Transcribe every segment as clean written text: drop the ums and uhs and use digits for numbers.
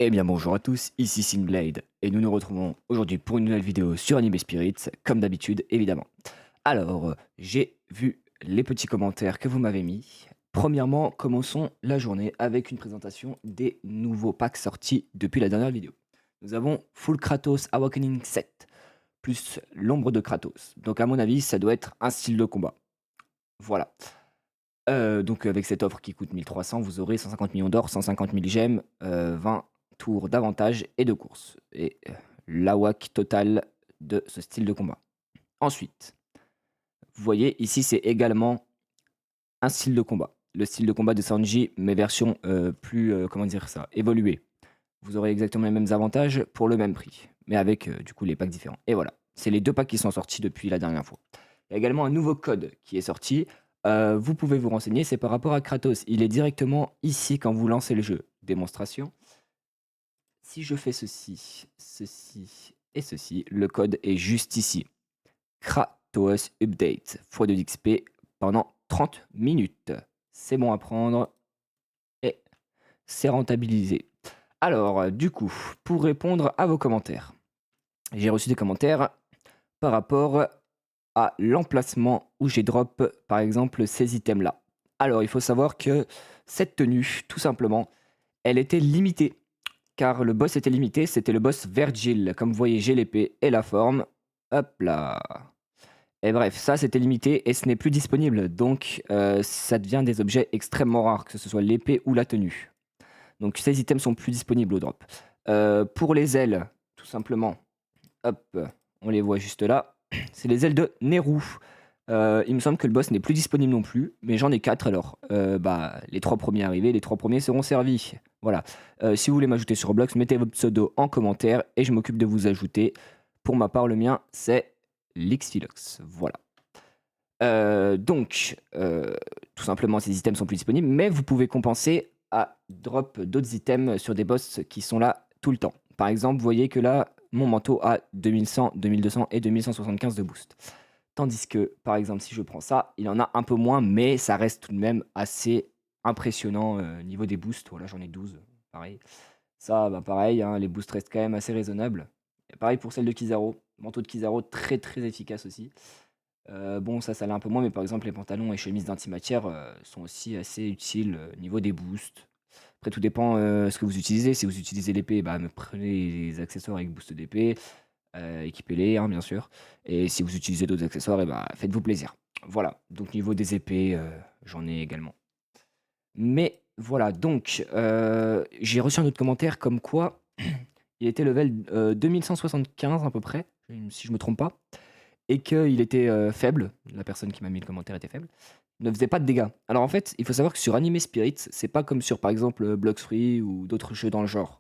Eh bien bonjour à tous, ici Singblade, et nous nous retrouvons aujourd'hui pour une nouvelle vidéo sur Anime Spirits, comme d'habitude évidemment. Alors, j'ai vu les petits commentaires que vous m'avez mis. Premièrement, commençons la journée avec une présentation des nouveaux packs sortis depuis la dernière vidéo. Nous avons Full Kratos Awakening 7, plus l'ombre de Kratos. Donc à mon avis, ça doit être un style de combat. Voilà. Donc avec cette offre qui coûte 1300, vous aurez 150 millions d'or, 150 000 gemmes, 20 tours d'avantage et de course et l'AWAC total de ce style de combat. Ensuite, vous voyez ici, c'est également un style de combat. Le style de combat de Sanji, mais version, plus, comment dire ça? Évoluée. Vous aurez exactement les mêmes avantages pour le même prix, mais avec, du coup les packs différents et voilà. C'est les 2 packs qui sont sortis depuis la dernière fois. Il y a également un nouveau code qui est sorti. Vous pouvez vous renseigner, c'est par rapport à Kratos. Il est directement ici quand vous lancez le jeu. Démonstration. Si je fais ceci, ceci et ceci, le code est juste ici. Kratos Update, x2 d'XP pendant 30 minutes. C'est bon à prendre et c'est rentabilisé. Alors, du coup, pour répondre à vos commentaires, j'ai reçu des commentaires par rapport à l'emplacement où j'ai drop, par exemple, ces items-là. Alors, il faut savoir que cette tenue, tout simplement, elle était limitée. Car le boss était limité, c'était le boss Virgil. Comme vous voyez, j'ai l'épée et la forme. Hop là. Et bref, ça c'était limité et ce n'est plus disponible. Donc, ça devient des objets extrêmement rares, que ce soit l'épée ou la tenue. Donc, ces items sont plus disponibles au drop. Pour les ailes, tout simplement, hop, on les voit juste là. C'est les ailes de Neru. Il me semble que le boss n'est plus disponible non plus, mais j'en ai 4 alors. Les 3 premiers arrivés, les 3 premiers seront servis. Voilà. Si vous voulez m'ajouter sur Roblox, mettez votre pseudo en commentaire et je m'occupe de vous ajouter. Pour ma part, le mien, c'est Lixfilox. Voilà. Tout simplement, ces items sont plus disponibles, mais vous pouvez compenser à drop d'autres items sur des boss qui sont là tout le temps. Par exemple, vous voyez que là, mon manteau a 2100, 2200 et 2175 de boost. Tandis que, par exemple, si je prends ça, il en a un peu moins, mais ça reste tout de même assez impressionnant niveau des boosts. Voilà, j'en ai 12, pareil. Ça, bah, pareil, hein, les boosts restent quand même assez raisonnables. Et pareil pour celle de Kizaru. Manteau de Kizaru, très très efficace aussi. Bon, ça l'est un peu moins, mais par exemple, les pantalons et chemises d'antimatière sont aussi assez utiles niveau des boosts. Après, tout dépend ce que vous utilisez. Si vous utilisez l'épée, bah, me prenez les accessoires avec boost d'épée. Équipez-les, hein, bien sûr. Et si vous utilisez d'autres accessoires, et bah, faites-vous plaisir. Voilà, donc niveau des épées, j'en ai également. Mais voilà, donc j'ai reçu un autre commentaire comme quoi il était level 2175 à peu près, si je me trompe pas, et qu'il était faible. La personne qui m'a mis le commentaire était faible. Ne faisait pas de dégâts. Alors en fait, il faut savoir que sur Anime Spirits, c'est pas comme sur par exemple Blocks Free ou d'autres jeux dans le genre.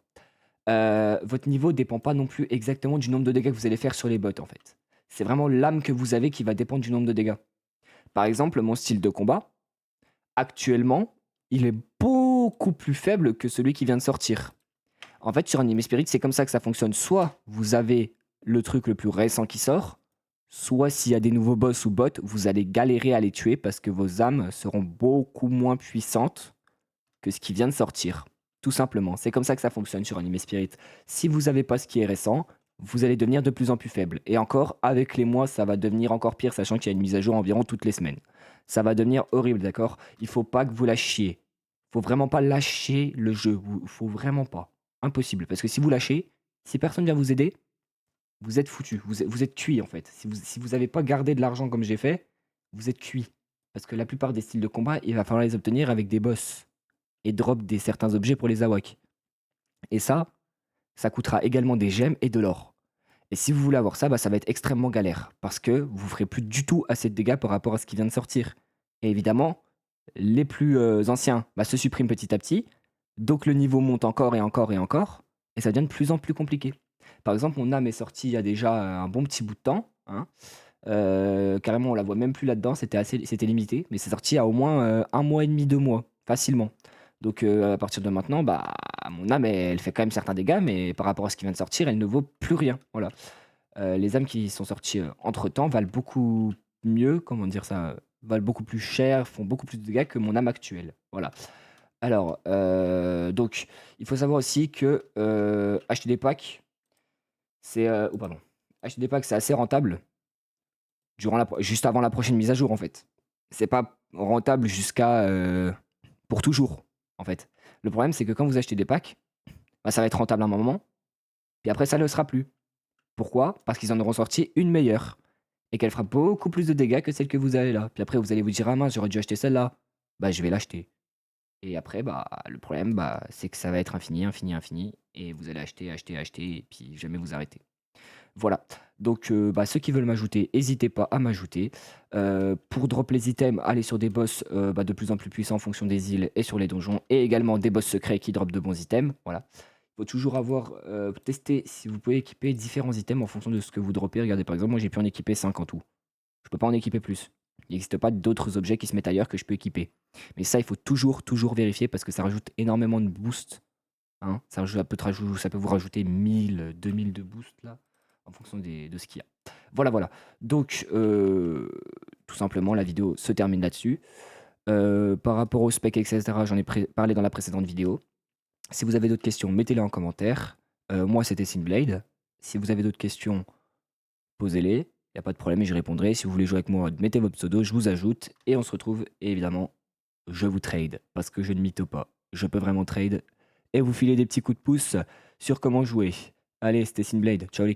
Votre niveau dépend pas non plus exactement du nombre de dégâts que vous allez faire sur les bots, en fait. C'est vraiment l'âme que vous avez qui va dépendre du nombre de dégâts. Par exemple, mon style de combat, actuellement, il est beaucoup plus faible que celui qui vient de sortir. En fait, sur Anime Spirit, c'est comme ça que ça fonctionne. Soit vous avez le truc le plus récent qui sort, soit s'il y a des nouveaux boss ou bots, vous allez galérer à les tuer parce que vos âmes seront beaucoup moins puissantes que ce qui vient de sortir. Tout simplement. C'est comme ça que ça fonctionne sur Anime Spirit. Si vous n'avez pas ce qui est récent, vous allez devenir de plus en plus faible. Et encore, avec les mois, ça va devenir encore pire, sachant qu'il y a une mise à jour environ toutes les semaines. Ça va devenir horrible, d'accord? Il faut pas que vous lâchiez. Faut vraiment pas lâcher le jeu. Faut vraiment pas. Impossible. Parce que si vous lâchez, si personne vient vous aider, vous êtes foutu. Vous êtes cuit en fait. Si vous n'avez pas gardé de l'argent comme j'ai fait, vous êtes cuit. Parce que la plupart des styles de combat, il va falloir les obtenir avec des boss et drop des certains objets pour les AWAC. Et ça coûtera également des gemmes et de l'or. Et si vous voulez avoir ça, bah, ça va être extrêmement galère, parce que vous ferez plus du tout assez de dégâts par rapport à ce qui vient de sortir. Et évidemment, les plus anciens bah, se suppriment petit à petit, donc le niveau monte encore et encore et encore, et ça devient de plus en plus compliqué. Par exemple, mon âme est sortie il y a déjà un bon petit bout de temps, hein. Carrément on la voit même plus là-dedans, c'était limité, mais c'est sorti il y a au moins 1 mois et demi, 2 mois, facilement. Donc à partir de maintenant, bah, mon âme elle fait quand même certains dégâts, mais par rapport à ce qui vient de sortir, elle ne vaut plus rien, voilà. Les âmes qui sont sorties, entre-temps valent beaucoup mieux, comment dire ça? Valent beaucoup plus cher, font beaucoup plus de dégâts que mon âme actuelle, voilà. Alors, donc il faut savoir aussi que, acheter des packs, c'est, oh pardon, acheter des packs, c'est assez rentable juste avant la prochaine mise à jour, en fait. C'est pas rentable pour toujours, en fait. Le problème, c'est que quand vous achetez des packs, bah, ça va être rentable à un moment, puis après ça ne le sera plus. Pourquoi? Parce qu'ils en auront sorti une meilleure et qu'elle fera beaucoup plus de dégâts que celle que vous avez là. Puis après vous allez vous dire: «Ah mince, j'aurais dû acheter celle-là». Bah, je vais l'acheter et après, bah, le problème, bah, c'est que ça va être infini, infini, infini et vous allez acheter, acheter, acheter et puis jamais vous arrêter. Voilà, donc bah, ceux qui veulent m'ajouter, hésitez pas à m'ajouter. Pour drop les items, allez sur des boss, bah, de plus en plus puissants en fonction des îles et sur les donjons et également des boss secrets qui dropent de bons items, voilà. Il faut toujours tester si vous pouvez équiper différents items en fonction de ce que vous droppez. Regardez, par exemple, moi j'ai pu en équiper 5 en tout. Je peux pas en équiper plus. Il n'existe pas d'autres objets qui se mettent ailleurs que je peux équiper. Mais ça, il faut toujours, toujours vérifier parce que ça rajoute énormément de boost, hein. Ça peut vous rajouter 1000, 2000 de boost là, en fonction de ce qu'il y a. Voilà, voilà. Donc, tout simplement, la vidéo se termine là-dessus. Par rapport au spec, etc., j'en ai parlé dans la précédente vidéo. Si vous avez d'autres questions, mettez-les en commentaire. Moi, c'était Synblade. Si vous avez d'autres questions, posez-les. Il n'y a pas de problème et j'y répondrai. Si vous voulez jouer avec moi, mettez votre pseudo, je vous ajoute et on se retrouve. Et évidemment, je vous trade parce que je ne mytho pas. Je peux vraiment trade et vous filer des petits coups de pouce sur comment jouer. Allez, c'était Synblade. Ciao les